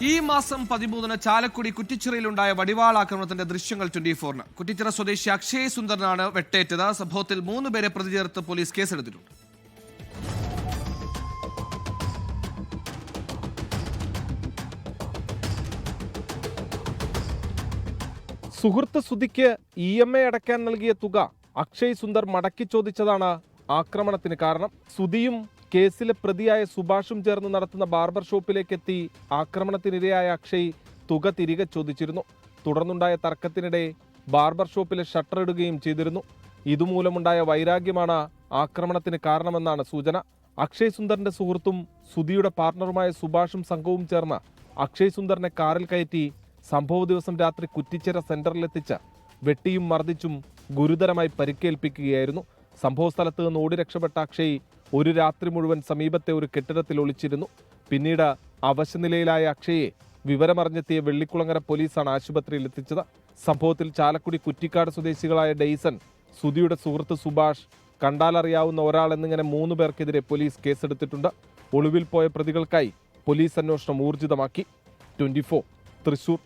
ഈ മാസം 13-ന് ചാലക്കുടി കുറ്റിച്ചിറയിലുണ്ടായ വടിവാളാക്രമണത്തിന്റെ ദൃശ്യങ്ങൾ 24-ന്. കുറ്റിച്ചിറ സ്വദേശി അക്ഷയ് സുന്ദറിനാണ് വെട്ടേറ്റത്. സംഭവത്തിൽ 3 പേരെ പ്രതി ചേർത്ത് പോലീസ് കേസെടുത്തിട്ടുണ്ട്. സുഹൃത്ത് സുധിക്ക് EMI അടയ്ക്കാൻ നൽകിയ തുക അക്ഷയ് സുന്ദർ മടക്കി ചോദിച്ചതാണ് ആക്രമണത്തിന് കാരണം. സുധിയും കേസിലെ പ്രതിയായ സുഭാഷും ചേർന്ന് നടത്തുന്ന ബാർബർ ഷോപ്പിലേക്ക് എത്തി ആക്രമണത്തിനിരയായ അക്ഷയ് തുക തിരികെ ചോദിച്ചിരുന്നു. തുടർന്നുണ്ടായ തർക്കത്തിനിടെ ബാർബർ ഷോപ്പിലെ ഷട്ടർ ഇടുകയും ചെയ്തിരുന്നു. ഇതുമൂലമുണ്ടായ വൈരാഗ്യമാണ് ആക്രമണത്തിന് കാരണമെന്നാണ് സൂചന. അക്ഷയ് സുന്ദറിന്റെ സുഹൃത്തും സുധിയുടെ പാർട്ണറുമായ സുഭാഷും സംഘവും ചേർന്ന് അക്ഷയ് സുന്ദറിനെ കാറിൽ കയറ്റി സംഭവ ദിവസം രാത്രി കുറ്റിച്ചിറ സെന്ററിലെത്തിച്ച് വെട്ടിയും മർദ്ദിച്ചും ഗുരുതരമായി പരിക്കേൽപ്പിക്കുകയായിരുന്നു. സംഭവസ്ഥലത്ത് നിന്ന് ഓടി രക്ഷപ്പെട്ട അക്ഷയ് ഒരു രാത്രി മുഴുവൻ സമീപത്തെ ഒരു കെട്ടിടത്തിൽ ഒളിച്ചിരുന്നു. പിന്നീട് അവശനിലയിലായ അക്ഷയെ വിവരമറിഞ്ഞെത്തിയ വെള്ളിക്കുളങ്ങര പോലീസാണ് ആശുപത്രിയിൽ എത്തിച്ചത്. സംഭവത്തിൽ ചാലക്കുടി കുറ്റിക്കാട് സ്വദേശികളായ ഡെയ്സൺ, സുധിയുടെ സുഹൃത്ത് സുഭാഷ്, കണ്ടാലറിയാവുന്ന ഒരാൾ എന്നിങ്ങനെ 3 പേർക്കെതിരെ പോലീസ് കേസെടുത്തിട്ടുണ്ട്. ഒളിവിൽ പോയ പ്രതികൾക്കായി പോലീസ് അന്വേഷണം ഊർജിതമാക്കി. 24 തൃശൂർ.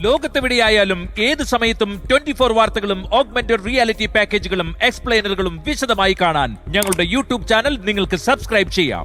ലോകത്തെവിടെയായാലും ഏത് സമയത്തും 24 വാർത്തകളും ഓഗ്മെന്റഡ് റിയാലിറ്റി പാക്കേജുകളും എക്സ്പ്ലെയിനറുകളും വിശദമായി കാണാൻ ഞങ്ങളുടെ യൂട്യൂബ് ചാനൽ നിങ്ങൾക്ക് സബ്സ്ക്രൈബ് ചെയ്യാം.